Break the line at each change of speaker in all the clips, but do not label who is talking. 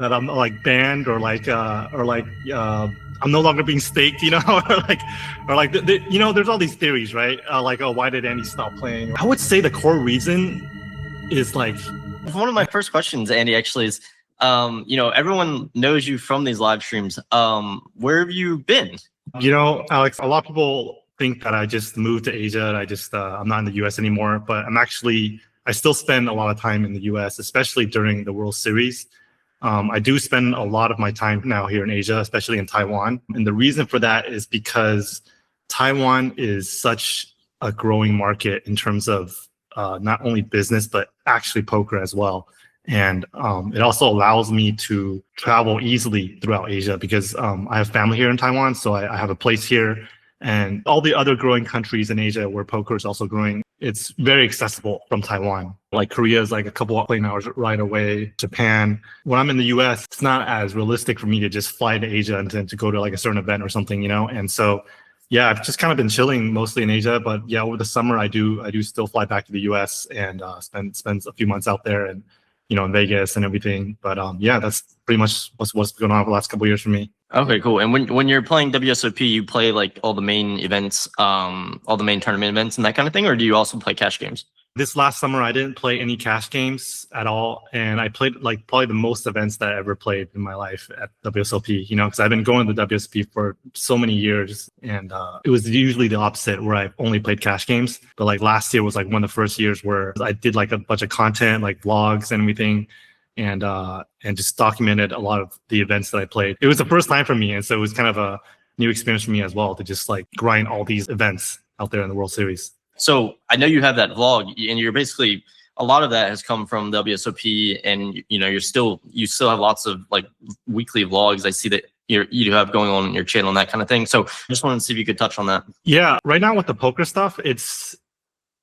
that I'm like banned I'm no longer being staked, there's all these theories, right? Why did Andy stop playing? I would say the core reason is like
one of my first questions, Andy, actually is, everyone knows you from these live streams. Where have you been?
Alex, a lot of people think that I just moved to Asia and I'm not in the US anymore, but I still spend a lot of time in the US, especially during the World Series. I do spend a lot of my time now here in Asia, especially in Taiwan. And the reason for that is because Taiwan is such a growing market in terms of not only business, but actually poker as well. And it also allows me to travel easily throughout Asia because I have family here in Taiwan. So I have a place here, and all the other growing countries in Asia where poker is also growing, it's very accessible from Taiwan. Like Korea is like a couple of plane hours right away. Japan. When I'm in the US, it's not as realistic for me to just fly to Asia and then to go to like a certain event or something, And so, yeah, I've just kind of been chilling mostly in Asia. But yeah, over the summer, I do still fly back to the US and spend a few months out there and, in Vegas and everything. But yeah, that's pretty much what's going on for the last couple of years for me.
Okay, cool. And when you're playing WSOP, you play like all the main events, all the main tournament events and that kind of thing, or do you also play cash games?
This last summer, I didn't play any cash games at all, and I played like probably the most events that I ever played in my life at WSOP. Because I've been going to the WSOP for so many years, and it was usually the opposite where I only played cash games. But like last year was like one of the first years where I did like a bunch of content, like vlogs and everything, and just documented a lot of the events that I played. It was the first time for me, and so it was kind of a new experience for me as well to just like grind all these events out there in the World Series.
So I know you have that vlog, and you're basically, a lot of that has come from WSOP, and you still have lots of like weekly vlogs. I see that you have going on your channel and that kind of thing. So I just wanted to see if you could touch on that.
Yeah, right now with the poker stuff,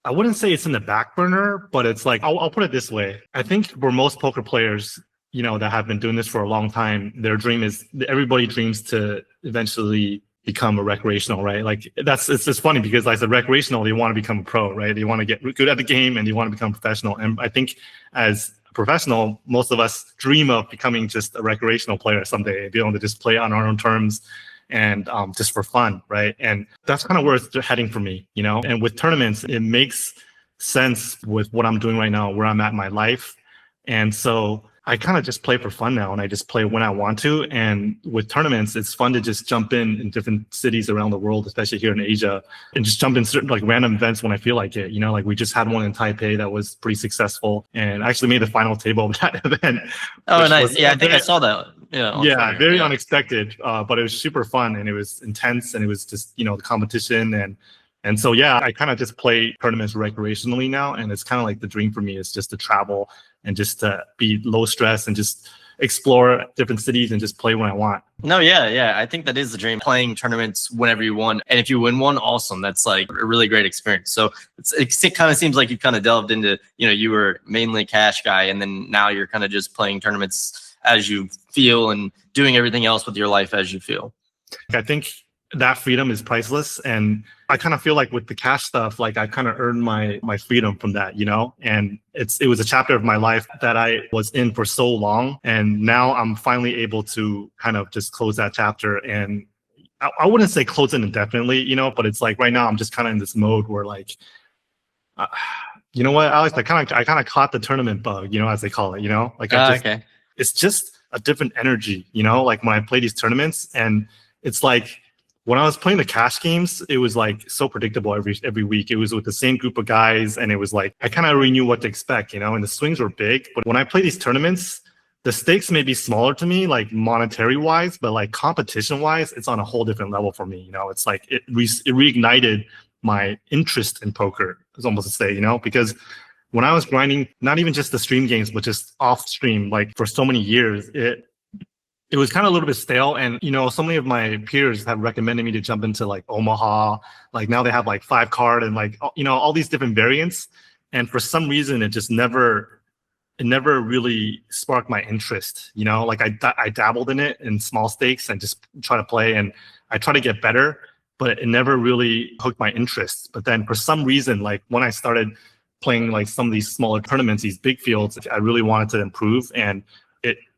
I wouldn't say it's in the back burner, but it's like, I'll put it this way. I think for most poker players, that have been doing this for a long time, their dream is, everybody dreams to eventually become a recreational, right? Like it's just funny because like the recreational, they want to become a pro, right? They want to get good at the game and they want to become professional. And I think as a professional, most of us dream of becoming just a recreational player someday, be able to just play on our own terms and just for fun, right? And that's kind of where it's heading for me, And with tournaments, it makes sense with what I'm doing right now, where I'm at in my life. And so I kind of just play for fun now, and I just play when I want to. And with tournaments, it's fun to just jump in different cities around the world, especially here in Asia, and just jump in certain like random events when I feel like it. Like we just had one in Taipei that was pretty successful, and I actually made the final table of that event.
Oh, nice! Yeah, I think I saw that.
Yeah, very unexpected, but it was super fun and it was intense, and it was just the competition and so yeah, I kind of just play tournaments recreationally now, and it's kind of like the dream for me is just to travel and just to be low stress and just explore different cities and just play when I want.
No, yeah. I think that is the dream, playing tournaments whenever you want. And if you win one, awesome. That's like a really great experience. So it kind of seems like you kind of delved into, you were mainly a cash guy, and then now you're kind of just playing tournaments as you feel and doing everything else with your life as you feel.
I think that freedom is priceless, and I kind of feel like with the cash stuff, like I kind of earned my freedom from that, and it was a chapter of my life that I was in for so long, and now I'm finally able to kind of just close that chapter. And I wouldn't say close it indefinitely, but it's like right now I'm just kind of in this mode where like, you know what, Alex, I kind of caught the tournament bug, as they call it, like
okay.
It's just a different energy, like when I play these tournaments, and it's like, when I was playing the cash games, it was like so predictable every week. It was with the same group of guys, and it was like I kind of already knew what to expect, and the swings were big. But when I play these tournaments, the stakes may be smaller to me, like monetary wise, but like competition wise, it's on a whole different level for me. It's like it reignited my interest in poker, is almost to say, because when I was grinding, not even just the stream games, but just off stream, like for so many years, it was kind of a little bit stale. And, so many of my peers have recommended me to jump into like Omaha. Like now they have like 5-card and like, all these different variants. And for some reason, it never really sparked my interest. Like I dabbled in it in small stakes and just try to play, and I try to get better, but it never really hooked my interest. But then for some reason, like when I started playing like some of these smaller tournaments, these big fields, I really wanted to improve, and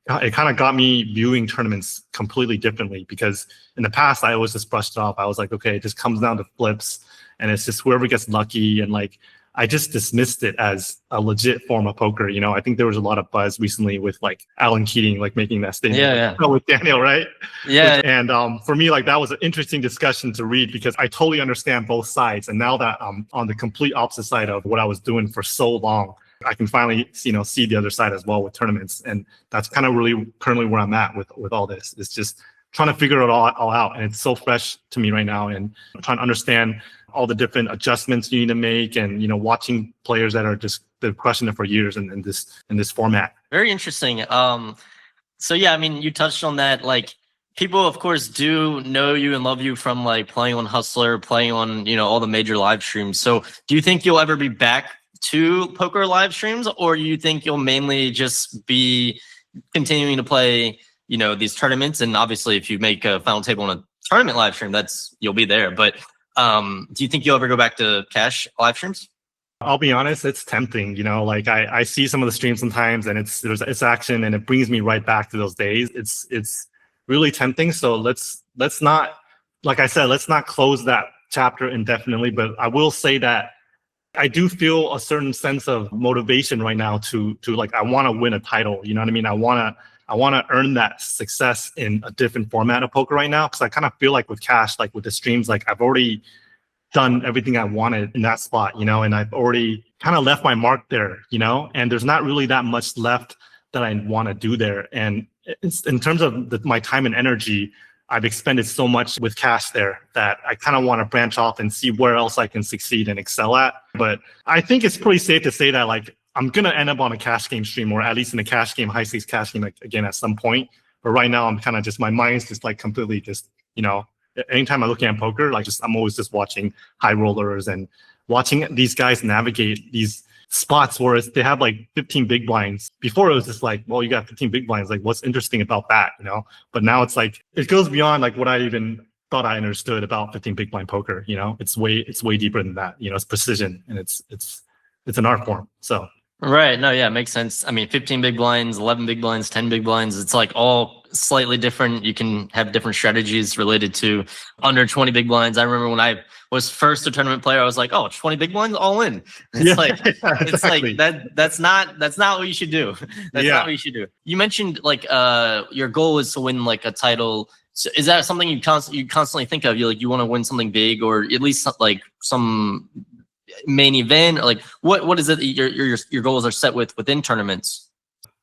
it kind of got me viewing tournaments completely differently, because in the past I always just brushed it off. I was like, okay, it just comes down to flips and it's just whoever gets lucky, and like I just dismissed it as a legit form of poker. I think there was a lot of buzz recently with like Alan Keating like making that statement with Daniel, right? And for me, like that was an interesting discussion to read, because I totally understand both sides, and now that I'm on the complete opposite side of what I was doing for so long, I can finally, see the other side as well with tournaments. And that's kind of really currently where I'm at with all this. It's just trying to figure it all out. And it's so fresh to me right now. And I'm trying to understand all the different adjustments you need to make, and, watching players that are just, they've questioned it for years in this format.
Very interesting. So yeah, I mean, you touched on that. Like, people, of course, do know you and love you from like playing on Hustler, playing on, all the major live streams. So do you think you'll ever be back to poker live streams, or you think you'll mainly just be continuing to play, these tournaments? And obviously, if you make a final table on a tournament live stream, you'll be there. But do you think you'll ever go back to cash live streams?
I'll be honest, it's tempting. Like I see some of the streams sometimes, and it's action, and it brings me right back to those days. It's really tempting. So let's not, like I said, let's not close that chapter indefinitely. But I will say that I do feel a certain sense of motivation right now to like, I want to win a title. You know what I mean? I want to earn that success in a different format of poker right now, because I kind of feel like with cash, like with the streams, like I've already done everything I wanted in that spot, and I've already kind of left my mark there, and there's not really that much left that I want to do there. And it's, in terms of my time and energy, I've expended so much with cash there that I kind of want to branch off and see where else I can succeed and excel at. But I think it's pretty safe to say that like I'm going to end up on a cash game stream, or at least in a cash game, high stakes cash game, like, again, at some point. But right now I'm kind of just, my mind's just like completely just, anytime I'm looking at poker, like I'm always just watching high rollers and watching these guys navigate these spots where they have like 15 big blinds. Before it was just like, well, you got 15 big blinds. Like, what's interesting about that, But now it's like, it goes beyond like what I even thought I understood about 15 big blind poker. It's way deeper than that. It's precision, and it's an art form. So.
Right. No, yeah, it makes sense. I mean, 15 big blinds, 11 big blinds, 10 big blinds. It's like all slightly different. You can have different strategies related to under 20 big blinds. I remember when I was first a tournament player, I was like, oh, 20 big blinds all in. It's it's like that's not what you should do. That's not what you should do. You mentioned like your goal is to win like a title. So is that something you constantly think of? You want to win something big, or at least like some main event, or like what is it that your goals are set within tournaments?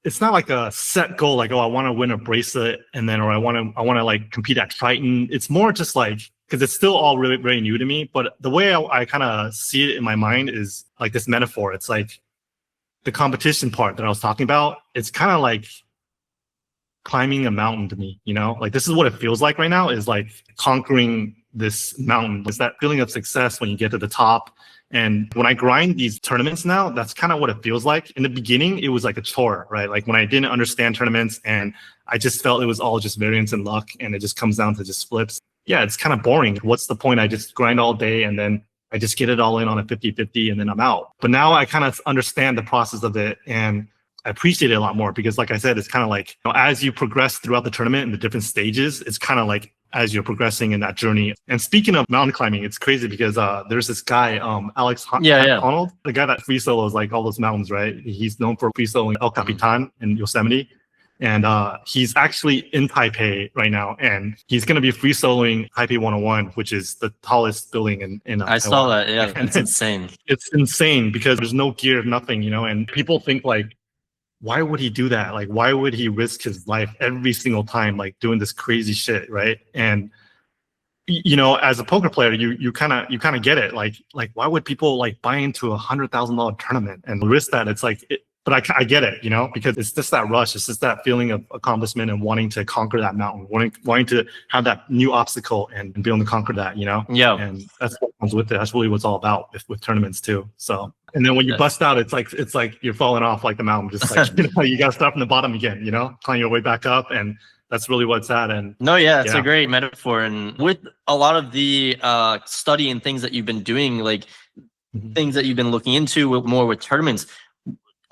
It's not like a set goal, like, oh, I want to win a bracelet, and then, or I want to like compete at Triton. It's more just like, because it's still all really very new to me, but the way I kind of see it in my mind is like this metaphor. It's like the competition part that I was talking about. It's kind of like climbing a mountain to me, like this is what it feels like right now, is like conquering this mountain. It's that feeling of success when you get to the top. And when I grind these tournaments now, that's kind of what it feels like. In the beginning, it was like a chore, right? Like when I didn't understand tournaments and I just felt it was all just variance and luck, and it just comes down to just flips. Yeah, it's kind of boring. What's the point? I just grind all day and then I just get it all in on a 50-50 and then I'm out. But now I kind of understand the process of it, and I appreciate it a lot more, because like I said, it's kind of like, as you progress throughout the tournament in the different stages, it's kind of like as you're progressing in that journey. And speaking of mountain climbing, it's crazy because there's this guy, Alex Duvall, the guy that free solos like all those mountains, right? He's known for free soloing El Capitan in Yosemite. And he's actually in Taipei right now, and he's going to be free soloing Taipei 101, which is the tallest building in
I saw that. Yeah, it's insane.
It's insane because there's no gear, nothing, and people think like, why would he do that? Like, why would he risk his life every single time, like doing this crazy shit, right? And as a poker player, you kind of get it. Like why would people like buy into $100,000 tournament and risk that? It's like, but I get it, because it's just that rush. It's just that feeling of accomplishment and wanting to conquer that mountain, wanting to have that new obstacle and be able to conquer that,
Yeah.
And that's what comes with it. That's really what it's all about with tournaments too. So, and then when you bust out, it's like you're falling off like the mountain, just like, you got to start from the bottom again, climb your way back up. And that's really what it's at. And
it's a great metaphor. And with a lot of the study and things that you've been doing, like things that you've been looking into more with tournaments,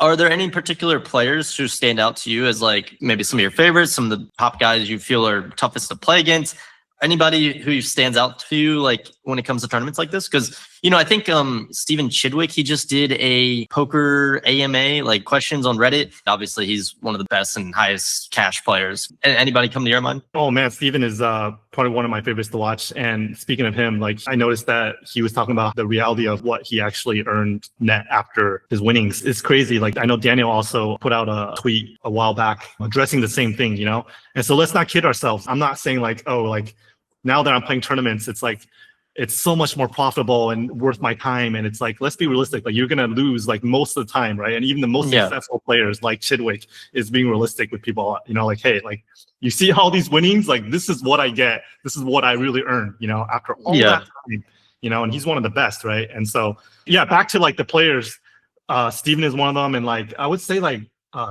Are there any particular players who stand out to you as like maybe some of your favorites, some of the top guys you feel are toughest to play against? Anybody who stands out to you like when it comes to tournaments like this? Because I think Stephen Chidwick, he just did a poker AMA like questions on Reddit. Obviously, he's one of the best and highest cash players. Anybody come to your mind?
Oh man, Steven is probably one of my favorites to watch. And speaking of him, like I noticed that he was talking about the reality of what he actually earned net after his winnings. It's crazy. Like I know Daniel also put out a tweet a while back addressing the same thing, And so let's not kid ourselves. I'm not saying like, oh, like now that I'm playing tournaments, it's like it's so much more profitable and worth my time. And it's like, let's be realistic. Like you're gonna lose like most of the time, right? And even the most successful players like Chidwick is being realistic with people, like, hey, like you see all these winnings, like this is what I get. This is what I really earn, after all that time, and he's one of the best, right? And so back to like the players, Steven is one of them. And like I would say like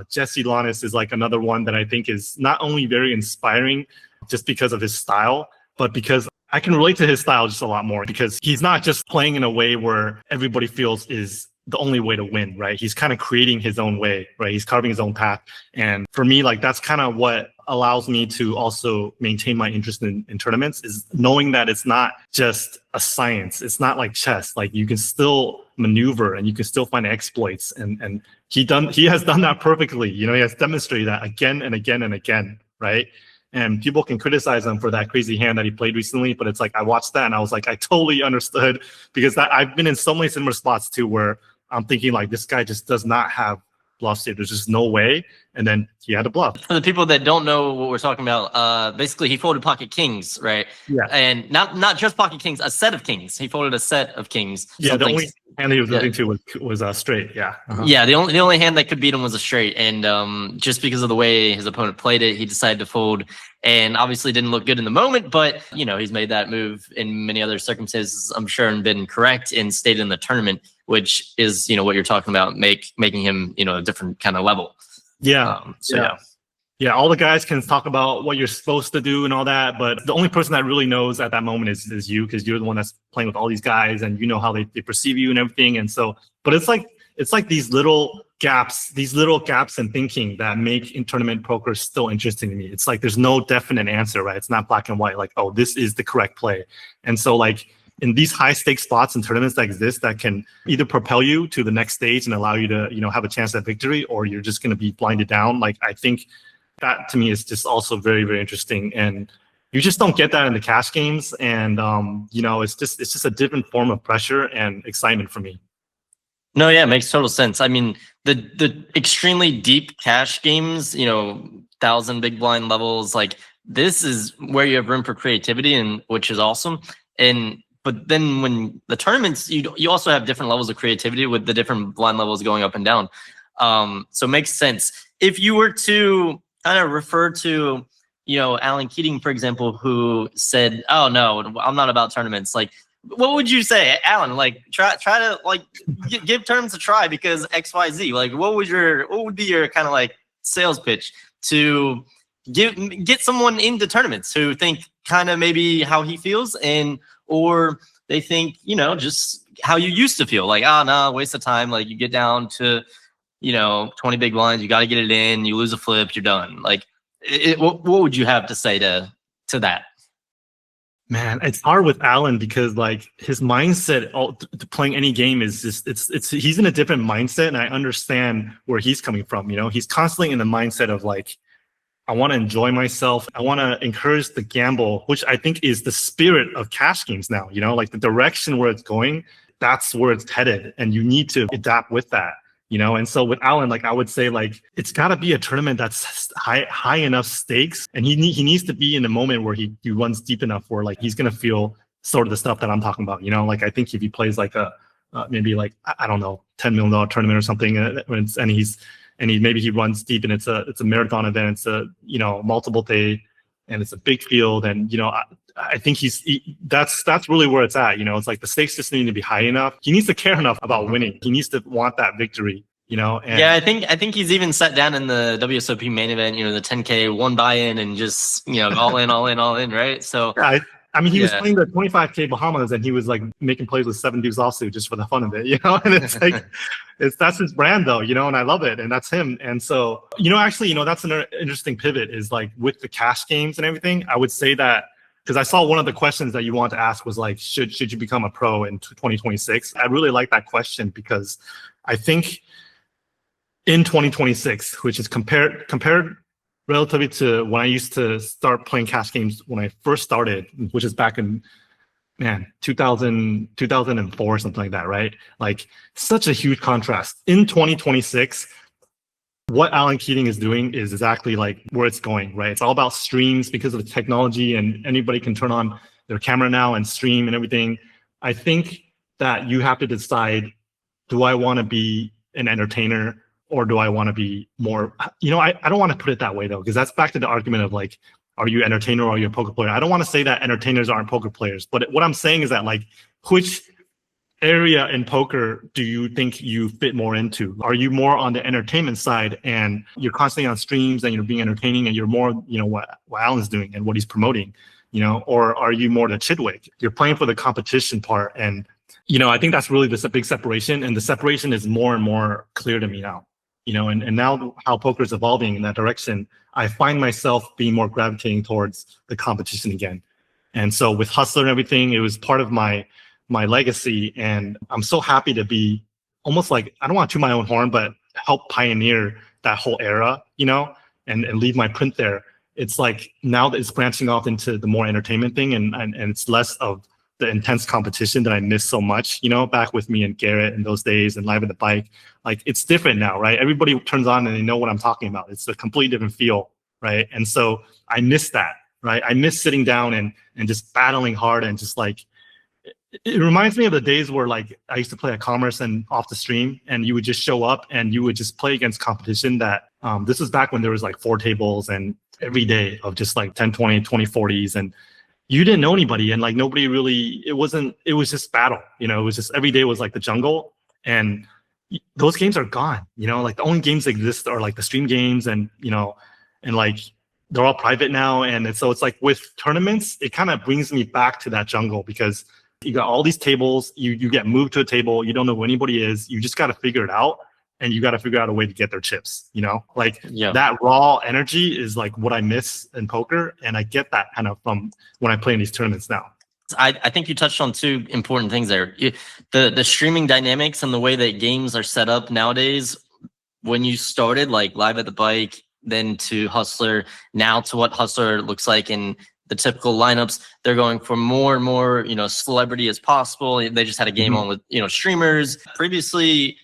Jesse Lanis is like another one that I think is not only very inspiring just because of his style, but because I can relate to his style just a lot more because he's not just playing in a way where everybody feels is the only way to win, right? He's kind of creating his own way, right? He's carving his own path. And for me, like that's kind of what allows me to also maintain my interest in tournaments is knowing that it's not just a science. It's not like chess. Like you can still maneuver and you can still find exploits. And he has done that perfectly. He has demonstrated that again and again and again, right? And people can criticize him for that crazy hand that he played recently, but it's like I watched that and I was like, I totally understood because I've been in so many similar spots too where I'm thinking like this guy just does not have bluffs here. There's just no way. And then he had a bluff.
For the people that don't know what we're talking about, basically he folded pocket kings, right?
Yeah.
And not just pocket kings, a set of kings. He folded a set of kings.
Yeah, the only hand he was losing to was straight. Yeah. Uh-huh.
Yeah, the only hand that could beat him was a straight. And just because of the way his opponent played it, he decided to fold and obviously didn't look good in the moment. But, he's made that move in many other circumstances, I'm sure, and been correct and stayed in the tournament, which is, what you're talking about, making him, a different kind of level.
Yeah. Yeah, all the guys can talk about what you're supposed to do and all that, but the only person that really knows at that moment is you, because you're the one that's playing with all these guys and you know how they perceive you and everything. And so, but it's like these little gaps in thinking that make in tournament poker still interesting to me. It's like there's no definite answer, right? It's not black and white, like, oh, this is the correct play. And so like in these high stakes spots and tournaments that exist that can either propel you to the next stage and allow you to, have a chance at victory, or you're just going to be blinded down. Like, I think that to me is just also very, very interesting. And you just don't get that in the cash games. And, it's just a different form of pressure and excitement for me.
No, yeah, it makes total sense. I mean, the extremely deep cash games, 1,000 big blind levels, like this is where you have room for creativity, and which is awesome. But then when the tournaments, you also have different levels of creativity with the different blind levels going up and down. So it makes sense. If you were to kind of refer to, Alan Keating, for example, who said, "Oh no, I'm not about tournaments." Like, what would you say, Alan? Like, try to like give tournaments a try because X, Y, Z. Like, what would be your kind of like sales pitch to get someone into tournaments who think kind of maybe how he feels or they think, just how you used to feel, like, oh no, waste of time. Like you get down to, 20 big blinds, you got to get it in, you lose a flip, you're done. Like what would you have to say to that?
Man, it's hard with Alan because like his mindset to playing any game is just he's in a different mindset, and I understand where he's coming from. He's constantly in the mindset of like, I want to enjoy myself. I want to encourage the gamble, which I think is the spirit of cash games now. Like the direction where it's going, that's where it's headed, and you need to adapt with that. And so with Alan, like I would say, like it's got to be a tournament that's high enough stakes, and he needs to be in a moment where he runs deep enough where like he's gonna feel sort of the stuff that I'm talking about. Like I think if he plays like a maybe like I don't know $10 million tournament or something, maybe he runs deep and it's a marathon event, it's a multiple day, and it's a big field, and I think that's really where it's at. It's like the stakes just need to be high enough. He needs to care enough about winning. He needs to want that victory. And
yeah, I think he's even sat down in the WSOP main event, the 10K one buy-in and just all in, right? So
I mean, he was
Yeah.
playing the 25K Bahamas and he was like making plays with 7 deuce offsuit just for the fun of it, you know? And it's like, that's his brand though, you know, and I love it. And that's him. And so, you know, actually, you know, that's an interesting pivot is like with the cash games and everything. I would say that because I saw one of the questions that you want to ask was like, should you become a pro in 2026? I really like that question because I think in 2026, which is compared relatively to when I used to start playing cash games when I first started, which is back in 2004 or something like that, right? Like such a huge contrast. In 2026, what Alan Keating is doing is exactly like where it's going, right? It's all about streams because of the technology and anybody can turn on their camera now and stream and everything. I think that you have to decide, do I want to be an entertainer or do I want to be more, you know, I don't want to put it that way though, because that's back to the argument of like, are you an entertainer or are you a poker player? I don't want to say that entertainers aren't poker players, but what I'm saying is that like, which area in poker do you think you fit more into? Are you more on the entertainment side and you're constantly on streams and you're being entertaining and you're more, you know, what Alan's doing and what he's promoting, you know, or are you more the Chidwick? You're playing for the competition part. And, you know, I think that's really a big separation, and the separation is more and more clear to me now. You know, and now how poker is evolving in that direction, I find myself being more gravitating towards the competition again. And so with Hustler and everything, it was part of my legacy. And I'm so happy to be almost like, I don't want to toot my own horn, but help pioneer that whole era, you know, and leave my print there. It's like now that it's branching off into the more entertainment thing and it's less of the intense competition that I miss so much, you know, back with me and Garrett in those days and Live at the Bike. Like it's different now, right? Everybody turns on and they know what I'm talking about. It's a completely different feel, right? And so I miss that, right? I miss sitting down and just battling hard and just like, it reminds me of the days where like I used to play at Commerce and off the stream and you would just show up and you would just play against competition that this was back when there was like 4 tables and every day of just like 10, 20, 20, 40s and you didn't know anybody and like nobody really, it was just battle, you know, it was just every day was like the jungle and those games are gone, you know, like the only games that exist are like the stream games and, you know, and like they're all private now. And so it's like with tournaments, it kind of brings me back to that jungle because you got all these tables, you get moved to a table, you don't know who anybody is, you just got to figure it out. And you got to figure out a way to get their chips, you know, like that raw energy is like what I miss in poker. And I get that kind of from when I play in these tournaments now.
I think you touched on 2 important things there. The streaming dynamics and the way that games are set up nowadays, when you started like Live at the Bike, then to Hustler, now to what Hustler looks like in the typical lineups, they're going for more and more, you know, celebrity as possible. They just had a game on with, you know, streamers. Previously,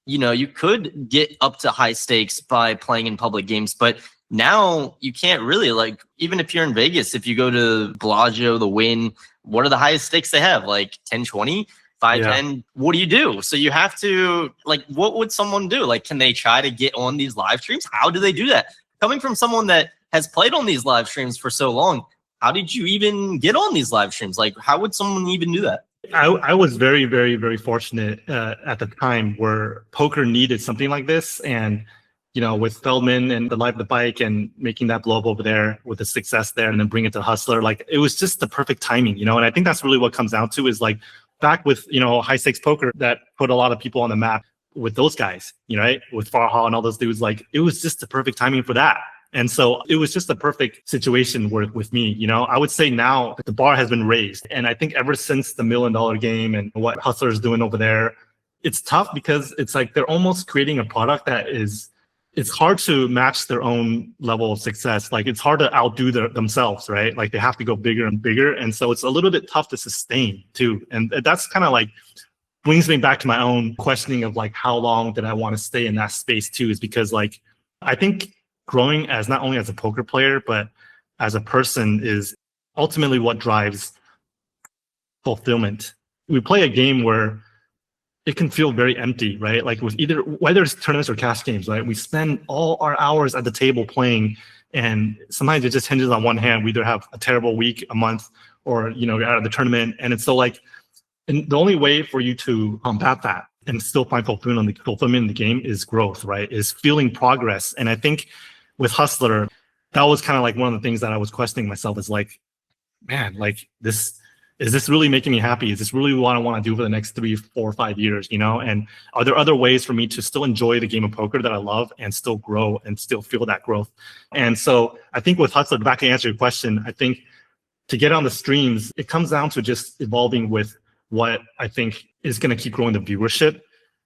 you know, you could get up to high stakes by playing in public games, but now you can't really, like, even if you're in Vegas, if you go to Bellagio, the Wynn, what are the highest stakes they have? Like 10, 20, 5, 10. What do you do? So you have to, like, what would someone do? Like, can they try to get on these live streams? How do they do that? Coming from someone that has played on these live streams for so long, how did you even get on these live streams? Like, how would someone even do that?
I was very, very, very fortunate at the time where poker needed something like this. And, you know, with Feldman and the Live at the Bike and making that blow up over there with the success there and then bring it to Hustler, like it was just the perfect timing, you know? And I think that's really what comes down to is like back with, you know, high stakes poker that put a lot of people on the map with those guys, you know, right? With Farha and all those dudes, like it was just the perfect timing for that. And so it was just a perfect situation with me, you know. I would say now the bar has been raised. And I think ever since the $1 million game and what Hustler is doing over there, it's tough because it's like they're almost creating a product that is, it's hard to match their own level of success. Like it's hard to outdo themselves, right? Like they have to go bigger and bigger. And so it's a little bit tough to sustain too. And that's kind of like brings me back to my own questioning of like, how long did I want to stay in that space too? Is because like, I think growing as not only as a poker player, but as a person is ultimately what drives fulfillment. We play a game where it can feel very empty, right? Like with either, whether it's tournaments or cash games, right? We spend all our hours at the table playing and sometimes it just hinges on one hand. We either have a terrible week, a month, or, you know, you're out of the tournament. And it's so like, and the only way for you to combat that and still find fulfillment in the game is growth, right? Is feeling progress. And I think with Hustler, that was kind of like one of the things that I was questioning myself is like, man, like this, is this really making me happy? Is this really what I want to do for the next 3, 4, 5 years, you know? And are there other ways for me to still enjoy the game of poker that I love and still grow and still feel that growth? And so I think with Hustler, back to answer your question, I think to get on the streams, it comes down to just evolving with what I think is going to keep growing the viewership.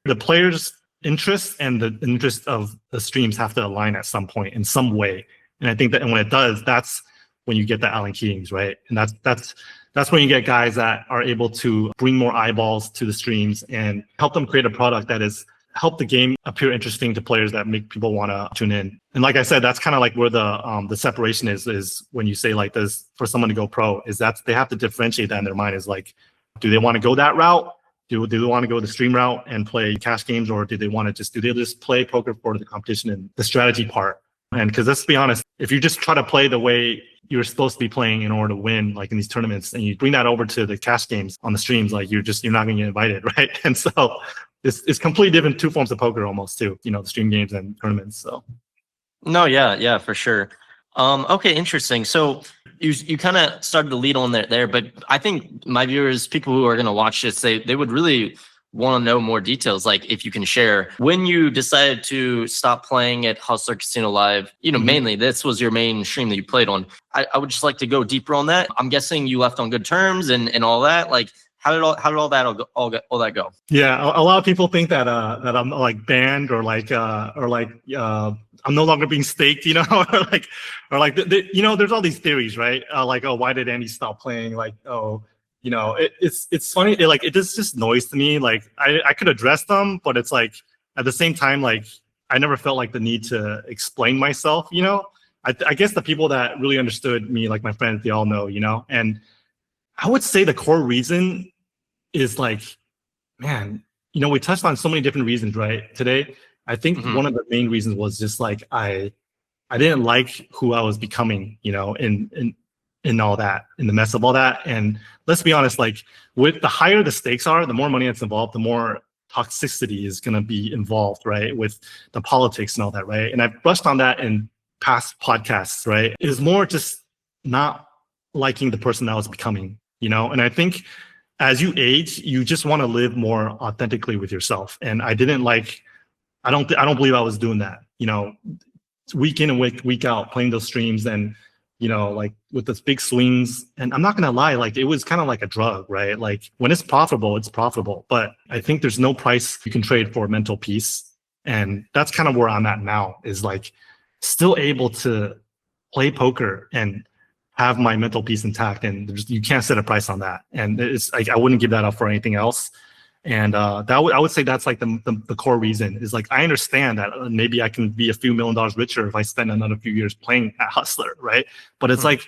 The players' interest and the interest of the streams have to align at some point in some way. And I think that when it does, that's when you get the Alan Keatings, right? And that's when you get guys that are able to bring more eyeballs to the streams and help them create a product that is help the game appear interesting to players that make people want to tune in. And like I said, that's kind of like where the separation is when you say like this for someone to go pro, is that they have to differentiate that in their mind, is like, do they want to go that route? Do they want to go the stream route and play cash games, or do they just play poker for the competition and the strategy part? And because let's be honest, if you just try to play the way you're supposed to be playing in order to win, like in these tournaments, and you bring that over to the cash games on the streams, like you're not going to get invited, right? And so it's completely different, two forms of poker almost too, you know, the stream games and tournaments. So
no, yeah, for sure. Okay, interesting. So you kind of started to lead on there, but I think my viewers, people who are going to watch this, they would really want to know more details. Like if you can share when you decided to stop playing at Hustler Casino Live, you know, mainly this was your main stream that you played on. I would just like to go deeper on that. I'm guessing you left on good terms and all that. Like how did all that go?
Yeah, a lot of people think that that I'm like banned or like I'm no longer being staked, you know, or like you know, there's all these theories, right? Like, oh, why did Andy stop playing? Like, oh, you know, it's funny. It is just noise to me. Like I could address them, but it's like at the same time, like I never felt like the need to explain myself. You know, I guess the people that really understood me, like my friends, they all know, you know. And I would say the core reason is like, man, you know, we touched on so many different reasons, right? Today, I think one of the main reasons was just like I didn't like who I was becoming, you know, in all that, in the mess of all that. And let's be honest, like with the higher the stakes are, the more money that's involved, the more toxicity is going to be involved, right? With the politics and all that, right? And I've brushed on that in past podcasts, right? It is more just not liking the person I was becoming, you know? And I think as you age, you just want to live more authentically with yourself. And I didn't like, I don't believe I was doing that, you know, week in and week out, playing those streams and, you know, like with those big swings. And I'm not going to lie, like it was kind of like a drug, right? Like when it's profitable, it's profitable. But I think there's no price you can trade for mental peace. And that's kind of where I'm at now, is like still able to play poker and have my mental peace intact. And you can't set a price on that. And it's like, I wouldn't give that up for anything else. And I would say that's like the core reason, is like, I understand that maybe I can be a few $1 million richer if I spend another few years playing at Hustler, right? But it's like,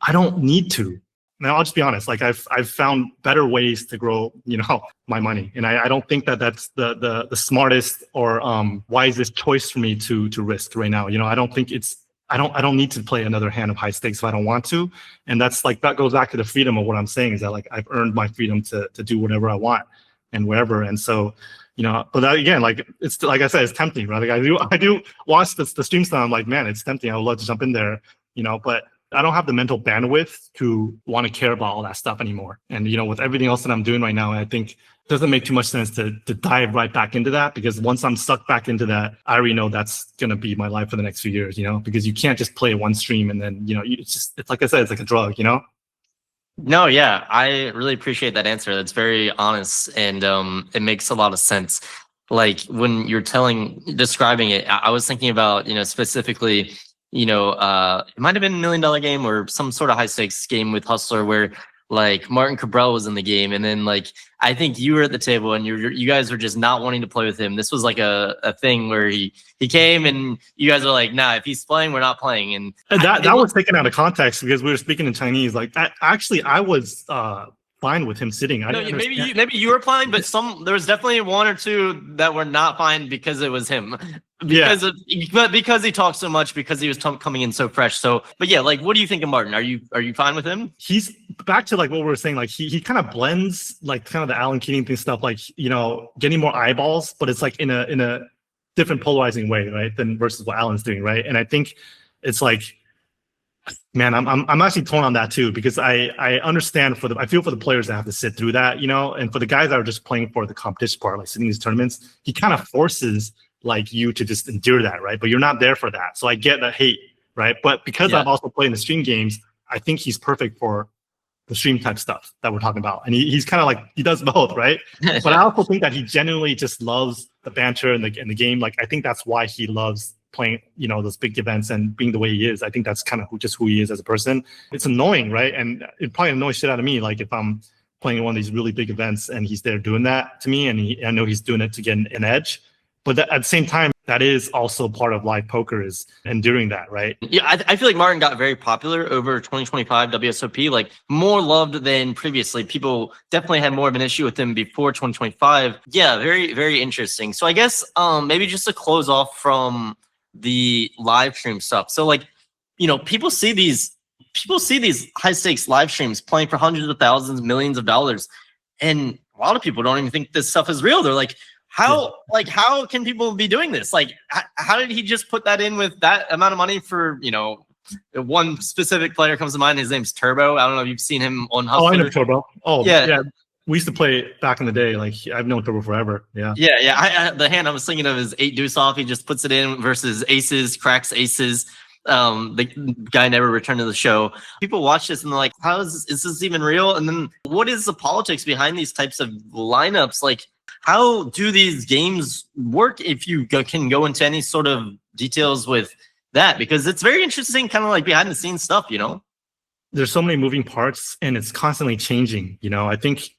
I don't need to. Now, I'll just be honest, like I've found better ways to grow, you know, my money. And I don't think that that's the smartest or wisest choice for me to risk right now. You know, I don't think I don't need to play another hand of high stakes if I don't want to. And that's like, that goes back to the freedom of what I'm saying, is that like I've earned my freedom to do whatever I want and wherever. And so, you know, but that, again, like it's like I said, it's tempting, right? Like I do watch the stream style. I'm like, man, it's tempting. I would love to jump in there, you know, but I don't have the mental bandwidth to want to care about all that stuff anymore. And, you know, with everything else that I'm doing right now, I think it doesn't make too much sense to dive right back into that, because once I'm sucked back into that, I already know that's going to be my life for the next few years, you know, because you can't just play one stream and then, you know, it's like I said, it's like a drug, you know?
No, yeah, I really appreciate that answer. That's very honest, and it makes a lot of sense. Like when you're describing it, I was thinking about, you know, specifically, you know, it might have been $1 million game or some sort of high stakes game with Hustler where like Martin Cabral was in the game, and then like I think you were at the table and you guys were just not wanting to play with him. This was like a thing where he came and you guys were like, nah, if he's playing, we're not playing. And
that was taken out of context because we were speaking in Chinese. Like I was fine with him sitting.
Maybe you were fine, but there was definitely one or two that were not fine because it was him. Because he talked so much, because he was coming in so fresh. So, but yeah, like, what do you think of Martin? Are you fine with him?
He's back to like what we were saying. Like he kind of blends like kind of the Alan Keating thing stuff, like, you know, getting more eyeballs, but it's like in a different polarizing way, right? Than versus what Alan's doing, right? And I think it's like Man, I'm actually torn on that too, because I understand I feel for the players that have to sit through that, and for the guys that are just playing for the competition part, like sitting in these tournaments, he kind of forces like you to just endure that, right? But you're not there for that. So I get that hate, right? But because I've also played in the stream games, I think he's perfect for the stream type stuff that we're talking about. And he's kind of like, he does both, right? But I also think that he genuinely just loves the banter and the game. Like, I think that's why he loves playing, those big events and being the way he is. I think that's kind of who he is as a person. It's annoying, right? And it probably annoys shit out of me. Like if I'm playing one of these really big events and he's there doing that to me, and I know he's doing it to get an edge. But at the same time, that is also part of live poker, is enduring that, right?
Yeah, I feel like Martin got very popular over 2025 WSOP, like more loved than previously. People definitely had more of an issue with him before 2025. Yeah, very, very interesting. So I guess maybe just to close off from the live stream stuff. So like, people see these high stakes live streams playing for hundreds of thousands, millions of dollars. And a lot of people don't even think this stuff is real. They're like, how can people be doing this? Like, how did he just put that in with that amount of money for, one specific player comes to mind. His name's Turbo. I don't know if you've seen him on Hustler.
Oh, I know Turbo. Oh, yeah. We used to play back in the day. Like, I've known Turbo forever. Yeah.
Yeah. The hand I was thinking of is 8 deuce off. He just puts it in versus aces, cracks aces. The guy never returned to the show. People watch this and they're like, is this even real? And then what is the politics behind these types of lineups? Like, how do these games work, if you can go into any sort of details with that? Because it's very interesting, kind of like behind the scenes stuff, There's
so many moving parts and it's constantly changing. I think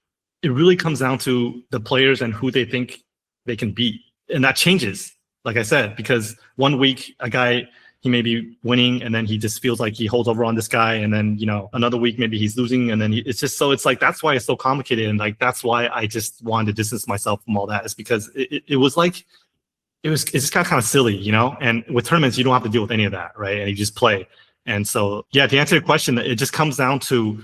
it really comes down to the players and who they think they can beat. And that changes, like I said, because one week a guy, he may be winning and then he just feels like he holds over on this guy. And then, another week, maybe he's losing. And then it's like, that's why it's so complicated. And like, that's why I just wanted to distance myself from all that. It's because it's just kind of silly, and with tournaments, you don't have to deal with any of that. Right. And you just play. And so, yeah, to answer your question, it just comes down to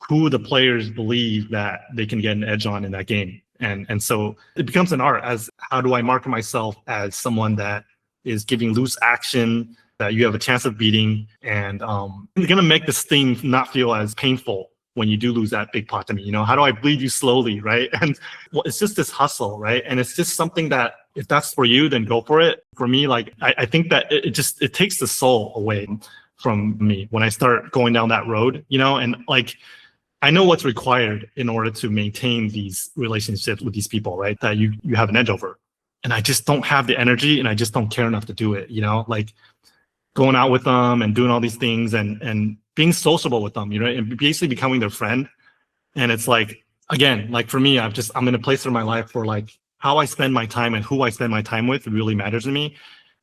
who the players believe that they can get an edge on in that game. And so it becomes an art, as how do I market myself as someone that is giving loose action that you have a chance of beating, and you're going to make this thing not feel as painful when you do lose that big pot to me. How do I bleed you slowly, right? And it's just this hustle, right? And it's just something that if that's for you, then go for it. For me, like I think that it takes the soul away from me when I start going down that road, and like I know what's required in order to maintain these relationships with these people, right? That you have an edge over. And I just don't have the energy, and I just don't care enough to do it, like going out with them and doing all these things and being sociable with them, and basically becoming their friend. And it's like, again, like for me, I'm in a place in my life where like how I spend my time and who I spend my time with really matters to me.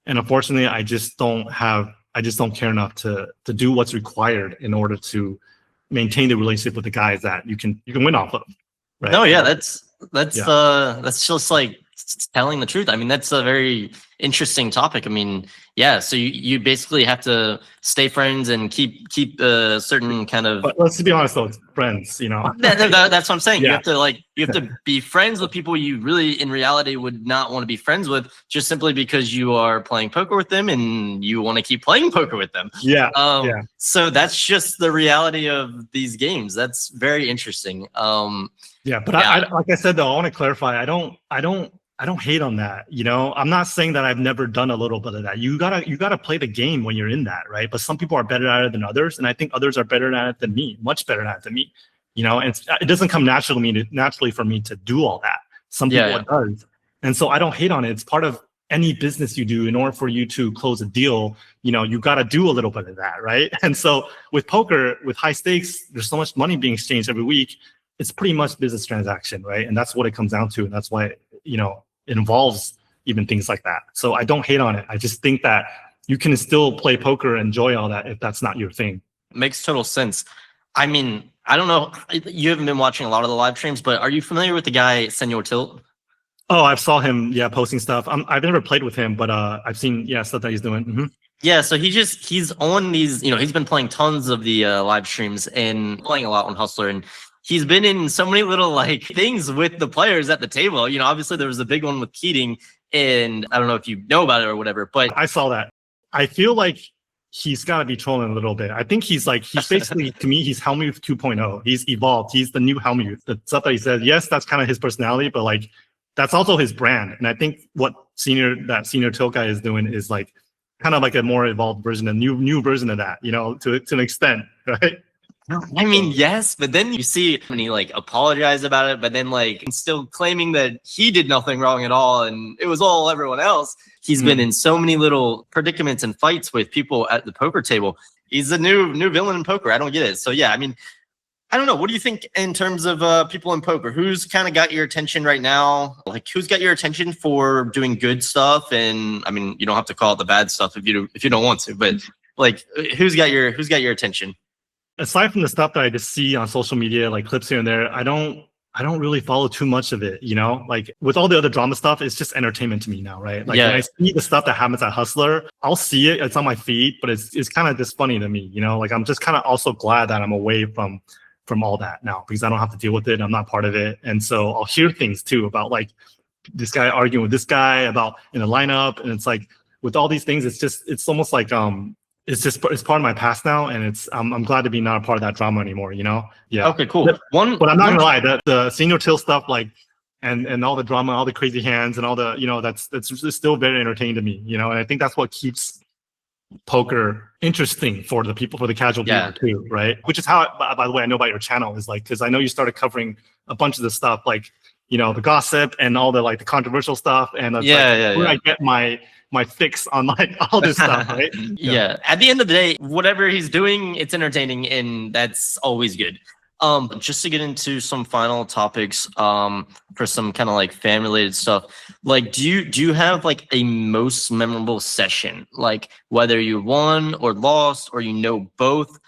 And unfortunately, I just don't care enough to do what's required in order to maintain the relationship with the guys that you can win off of. Right?
No, yeah, that's just like telling the truth. I mean, that's a very interesting topic. I mean, yeah, so you basically have to stay friends and keep a certain kind of.
But let's be honest, though, it's friends.
That's what I'm saying. Yeah. You have to be friends with people you really, in reality, would not want to be friends with, just simply because you are playing poker with them and you want to keep playing poker with them.
Yeah.
So that's just the reality of these games. That's very interesting.
Yeah, but I like I said though, I want to clarify. I don't hate on that. I'm not saying that I've never done a little bit of that. You gotta play the game when you're in that, right? But some people are better at it than others, and I think others are better at it than me, much better at it than me. And it doesn't come naturally for me to do all that. Some people it does, and so I don't hate on it. It's part of any business you do. In order for you to close a deal, you got to do a little bit of that, right? And so with poker, with high stakes, there's so much money being exchanged every week. It's pretty much business transaction, right? And that's what it comes down to, and that's why it involves even things like that. So I don't hate on it. I just think that you can still play poker and enjoy all that if that's not your thing.
Makes total sense. I mean, I don't know. You haven't been watching a lot of the live streams, but are you familiar with the guy Senor Tilt?
Oh, I saw him, posting stuff. I've never played with him, but I've seen, stuff that he's doing. Mm-hmm.
Yeah, so he's on these, he's been playing tons of the live streams and playing a lot on Hustler, and he's been in so many little like things with the players at the table. Obviously there was a big one with Keating, and I don't know if you know about it or whatever, but
I saw that. I feel like he's got to be trolling a little bit. I think he's basically, to me, he's Helmuth 2.0. He's evolved. He's the new Helmuth. The stuff that he says, yes, that's kind of his personality, but like, that's also his brand. And I think what senior Till guy is doing is like kind of like a more evolved version, a new version of that, you know, to an extent, right?
I mean, yes, but then you see when he like apologized about it, but then like still claiming that he did nothing wrong at all and it was all everyone else. He's been in so many little predicaments and fights with people at the poker table. He's a new villain in poker. I don't get it. So yeah, I mean, I don't know. What do you think in terms of people in poker? Who's kind of got your attention right now? Like, who's got your attention for doing good stuff? And I mean, you don't have to call it the bad stuff if you don't want to, but like, who's got your attention?
Aside from the stuff that I just see on social media, like clips here and there, I don't really follow too much of it, you know? Like with all the other drama stuff, it's just entertainment to me now, right? Like when I see the stuff that happens at Hustler, I'll see it, it's on my feed, but it's kind of just funny to me, you know? Like I'm just kind of also glad that I'm away from all that now because I don't have to deal with it. I'm not part of it. And so I'll hear things too about like this guy arguing with this guy about in a lineup. And it's like with all these things, it's almost like it's part of my past now, and I'm glad to be not a part of that drama anymore. You know? Yeah.
Okay. Cool.
But I'm not gonna lie, the senior Till stuff, like, and all the drama, all the crazy hands, and all the that's still very entertaining to me. You know, and I think that's what keeps poker interesting for the people, for the casual viewer too, right? Which is how, by the way, I know about your channel is like because I know you started covering a bunch of the stuff, like the gossip and all the like the controversial stuff, and where I get my fix on like all this stuff, right?
Yeah. At the end of the day, whatever he's doing, it's entertaining, and that's always good. Just to get into some final topics, for some kind of like fan related stuff, like do you have like a most memorable session, like whether you won or lost or both?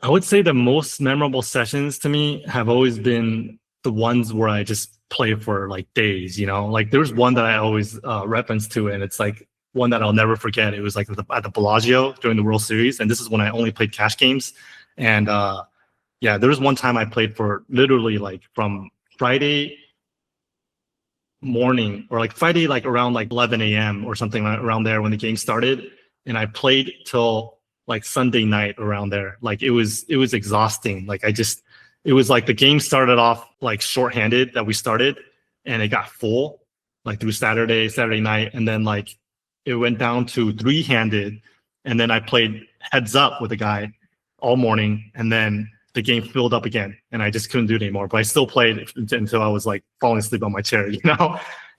I would say the most memorable sessions to me have always been the ones where I just play for like days, like there's one that I always reference to, and it's like one that I'll never forget. It was like at the Bellagio during the World Series, and this is when I only played cash games. And yeah, there was one time I played for literally like from Friday morning or like Friday, like around like 11 a.m. or something around there when the game started. And I played till like Sunday night around there. Like it was exhausting. Like it was like the game started off like shorthanded that we started, and it got full like through Saturday night. And then like it went down to 3-handed. And then I played heads up with a guy all morning. And then the game filled up again, and I just couldn't do it anymore. But I still played until I was like falling asleep on my chair,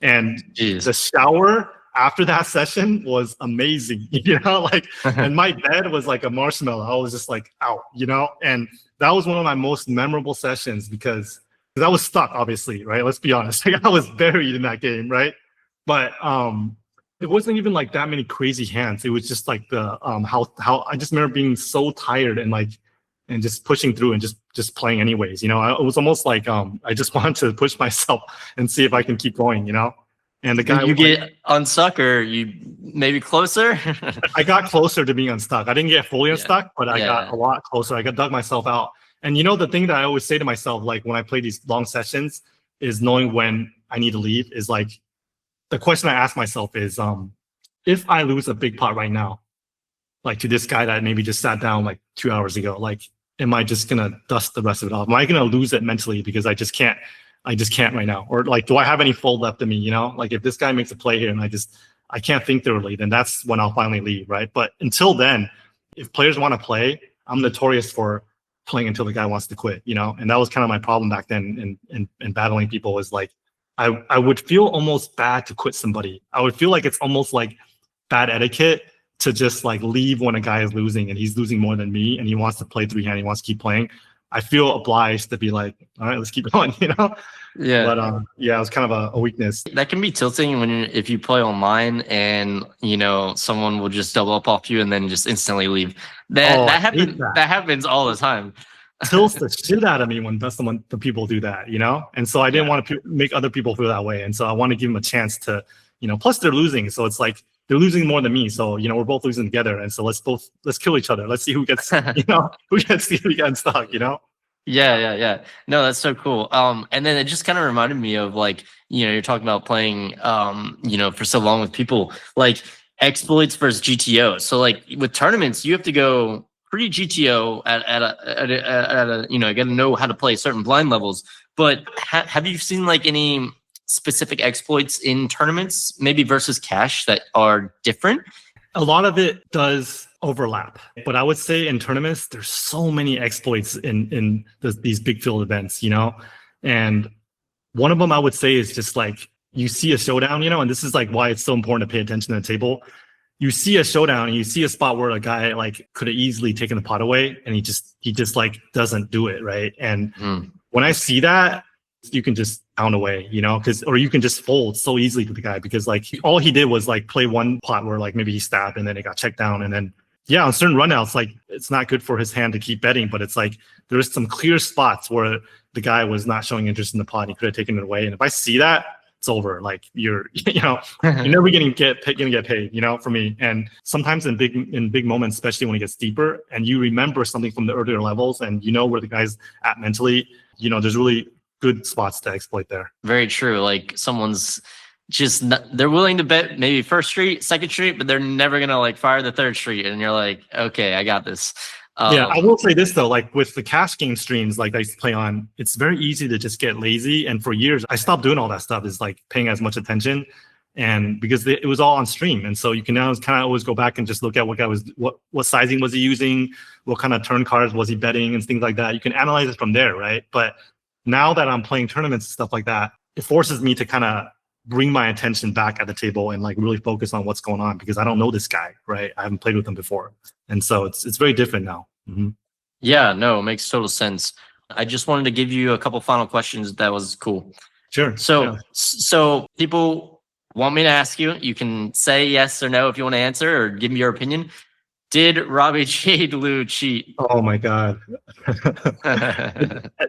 And the shower after that session was amazing, like, and my bed was like a marshmallow. I was just like out, and that was one of my most memorable sessions because I was stuck, obviously, right? Let's be honest. Like, I was buried in that game, right? But it wasn't even like that many crazy hands. It was just like the how I just remember being so tired and just pushing through and just playing anyways. It was almost like I just wanted to push myself and see if I can keep going, And the guy,
you get unstuck, or you maybe closer?
I got closer to being unstuck. I didn't get fully unstuck, but I got a lot closer. I dug myself out. And the thing that I always say to myself, like when I play these long sessions, is knowing when I need to leave. Is like the question I ask myself is, if I lose a big pot right now, like to this guy that maybe just sat down like 2 hours ago, like, am I just gonna dust the rest of it off? Am I gonna lose it mentally because I just can't right now? Or like, do I have any fold left in me? Like if this guy makes a play here and I can't think thoroughly, then that's when I'll finally leave, right? But until then, if players want to play, I'm notorious for playing until the guy wants to quit, And that was kind of my problem back then in battling people, was like, I would feel almost bad to quit somebody. I would feel like it's almost like bad etiquette to just like leave when a guy is losing and he's losing more than me and he wants to play 3-hand, he wants to keep playing. I feel obliged to be like, all right, let's keep going,
Yeah.
But yeah, it was kind of a weakness.
That can be tilting if you play online and someone will just double up off you and then just instantly leave. That happens all the time.
Tilts the shit out of me when the people do that, And so I didn't want to make other people feel that way, and so I want to give them a chance to, Plus they're losing, so it's like they're losing more than me, so we're both losing together, and so let's kill each other. Let's see who gets who gets stuck,
Yeah. No, that's so cool. And then it just kind of reminded me of like, you're talking about playing, for so long with people. Like, exploits versus GTO. So like with tournaments, you have to go pre-GTO at a you know, you got to know how to play certain blind levels. But have you seen like any specific exploits in tournaments, maybe versus cash, that are different?
A lot of it does overlap, but I would say in tournaments, there's so many exploits in these big field events, you know? And one of them I would say is just like, you see a showdown, you know, and this is like why it's so important to pay attention to the table. You see a showdown and you see a spot where a guy like could have easily taken the pot away and he just like doesn't do it, right? And when I see that, you can just pound away, you know, or you can just fold so easily to the guy because like all he did was like play one pot where like maybe he stabbed and then it got checked down. And then, yeah, on certain runouts, like it's not good for his hand to keep betting, but it's like there's some clear spots where the guy was not showing interest in the pot. He could have taken it away. And if I see that, it's over. Like you're never gonna get paid, you know, for me. And sometimes in big moments, especially when it gets deeper and you remember something from the earlier levels and you know where the guy's at mentally, you know, there's really good spots to exploit there. Very
true. Like someone's just they're willing to bet maybe first street, second street, but they're never gonna like fire the third street. And you're like, okay, I got this.
Yeah, I will say this though, like with the cash game streams like I used to play on, it's very easy to just get lazy. And for years, I stopped doing all that stuff, is like paying as much attention. And because it was all on stream. And so you can now kind of always go back and just look at what sizing was he using, what kind of turn cards was he betting and things like that. You can analyze it from there, right? But now that I'm playing tournaments and stuff like that, it forces me to kind of bring my attention back at the table and like really focus on what's going on because I don't know this guy, right? I haven't played with him before. And so it's very different now. Mm-hmm.
Yeah, no, it makes total sense. I just wanted to give you a couple final questions. That was cool.
Sure.
So people want me to ask you, you can say yes or no if you want to answer or give me your opinion. Did Robbie Jade Lou cheat?
Oh my God.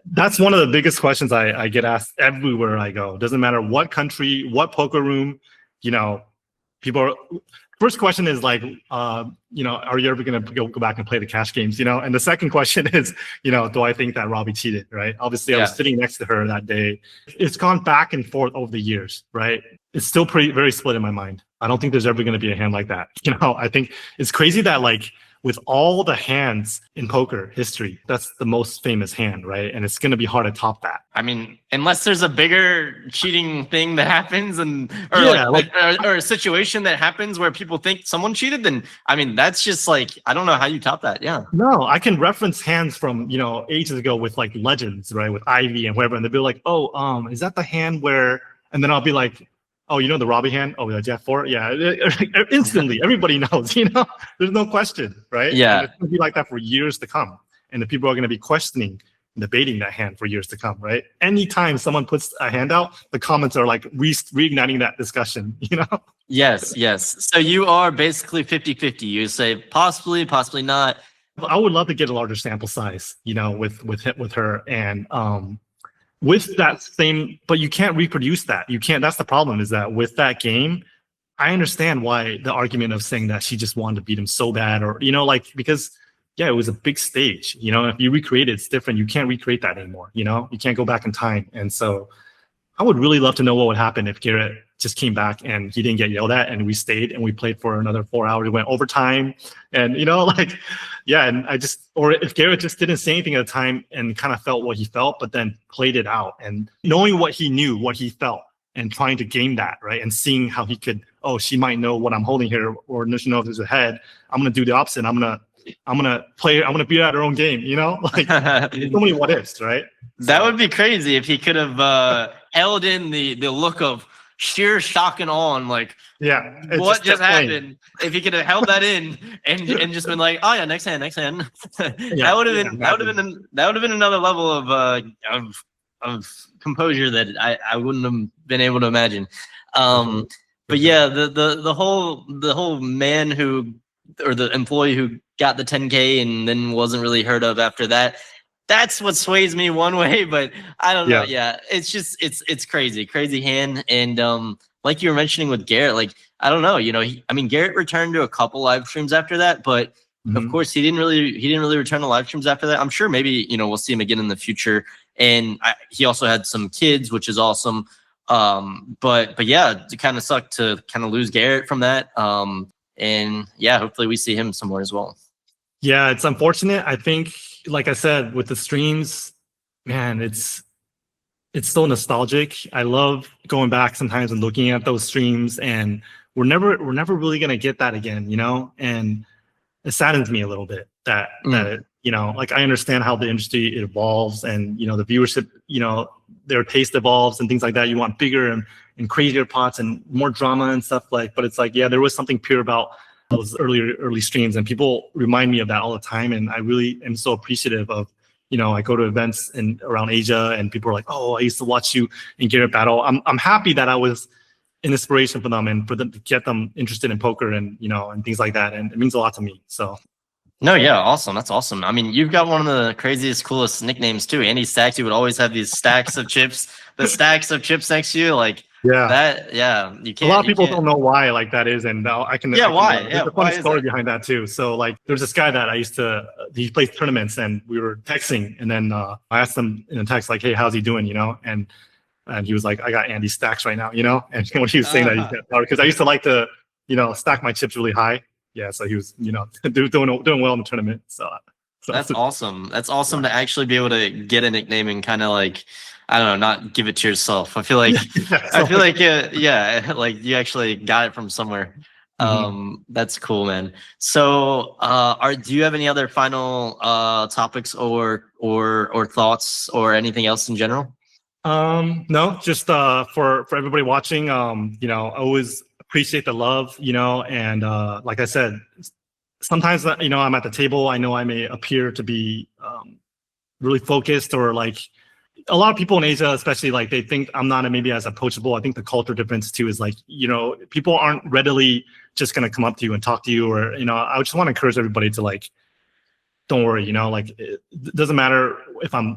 That's one of the biggest questions I get asked everywhere I go. Doesn't matter what country, what poker room, you know, people are, first question is like, you know, are you ever going to go back and play the cash games, you know? And the second question is, you know, do I think that Robbie cheated, right? Obviously, I was sitting next to her that day. It's gone back and forth over the years, right? It's still very split in my mind. I don't think there's ever going to be a hand like that. You know, I think it's crazy that like with all the hands in poker history, that's the most famous hand, right? And it's going to be hard to top that.
I mean, unless there's a bigger cheating thing that happens or a situation that happens where people think someone cheated, then I mean, that's just like, I don't know how you top that. Yeah.
No, I can reference hands from, you know, ages ago with like legends, right? With Ivy and whoever. And they'll be like, oh, is that the hand where, and then I'll be like, oh, you know the Robbie hand? Oh, the Jack 4? Yeah, instantly, everybody knows, you know? There's no question, right?
Yeah.
And it's going to be like that for years to come. And the people are going to be questioning and debating that hand for years to come, right? Anytime someone puts a hand out, the comments are like reigniting that discussion, you know?
Yes. So you are basically 50-50. You say possibly not.
I would love to get a larger sample size, you know, with her. And with that same, but you can't reproduce that. You can't, that's the problem, is that with that game, I understand why the argument of saying that she just wanted to beat him so bad, or, you know, like, because yeah, it was a big stage, you know, if you recreate it, it's different. You can't recreate that anymore. You know, you can't go back in time. And so I would really love to know what would happen if Garrett just came back and he didn't get yelled at and we stayed and we played for another 4 hours. We went overtime and, you know, like, yeah. And or if Garrett just didn't say anything at the time and kind of felt what he felt, but then played it out and knowing what he knew, what he felt and trying to game that, right. And seeing how he could, oh, she might know what I'm holding here, or she knows there's a head. I'm going to do the opposite. I'm going to beat out her own game, you know, like so many what ifs, right?
That would be crazy if he could have held in the look of sheer shock and awe and like,
yeah,
what just happened? If he could have held that in and just been like, oh yeah, next hand. That would have been another level of composure that I wouldn't have been able to imagine. But yeah, the whole man who, or the employee who got the 10K and then wasn't really heard of after that. That's what sways me one way, but I don't know. Yeah, it's just it's crazy hand. And like you were mentioning with Garrett, like I don't know, you know, Garrett returned to a couple live streams after that, but of course he didn't really return to live streams after that. I'm sure maybe, you know, we'll see him again in the future. And he also had some kids, which is awesome. But yeah, it kind of sucked to kind of lose Garrett from that. And yeah, hopefully we see him somewhere as well.
Yeah, it's unfortunate. I think, like I said, with the streams, man, it's so nostalgic. I love going back sometimes and looking at those streams, and we're never really gonna get that again, you know? And it saddens me a little bit that it, you know, like I understand how the industry evolves and, you know, the viewership, you know, their taste evolves and things like that. You want bigger and crazier pots and more drama and stuff like, but it's like, yeah, there was something pure about those early streams, and people remind me of that all the time. And I really am so appreciative of, you know, I go to events in around Asia and people are like, oh, I used to watch you in Garrett Battle. I'm happy that I was an inspiration for them and for them to get them interested in poker and, you know, and things like that. And it means a lot to me. So.
No, yeah, awesome. That's awesome. I mean, you've got one of the craziest, coolest nicknames too. Andy Stacks, you would always have these stacks of chips, the stacks of chips next to you. Like,
yeah,
that, yeah, you can't.
A lot of people don't know why like that is, and I can.
Yeah, why?
There's a funny story behind that too. So like, there's this guy that I used to. He plays tournaments, and we were texting, and then I asked him in a text like, "Hey, how's he doing?" You know, and he was like, "I got Andy Stacks right now," you know. And when he was saying that, because I used to like to, you know, stack my chips really high. Yeah, so he was, you know, doing well in the tournament. So
that's awesome. That's awesome to actually be able to get a nickname and kind of like, I don't know, not give it to yourself. I feel like, yeah, like you actually got it from somewhere. That's cool, man. So, do you have any other final topics or thoughts or anything else in general?
No, just for everybody watching, you know, I always appreciate the love, you know, and like I said, sometimes, you know, I'm at the table, I know I may appear to be really focused, or like a lot of people in Asia, especially, like they think I'm not maybe as approachable. I think the culture difference too is like, you know, people aren't readily just going to come up to you and talk to you, or, you know, I just want to encourage everybody to like, don't worry, you know, like it doesn't matter if I'm,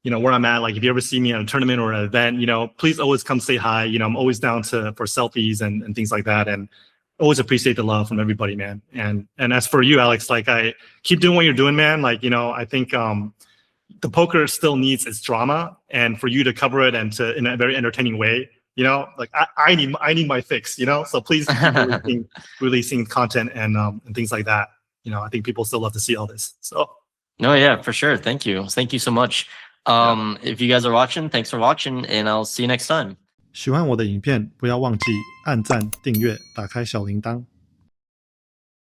you know, where I'm at. Like if you ever see me at a tournament or an event, you know, please always come say hi. You know, I'm always down for selfies and things like that. And always appreciate the love from everybody, man. And as for you, Alex, like I keep doing what you're doing, man. Like, you know, I think the poker still needs its drama, and for you to cover it and in a very entertaining way, you know, like I need my fix, you know, so please keep releasing content and things like that. You know, I think people still love to see all this. So.
No, yeah, for sure. Thank you so much. If you guys are watching, thanks for watching, and I'll see you next time.
喜欢我的影片，不要忘记按赞、订阅、打开小铃铛。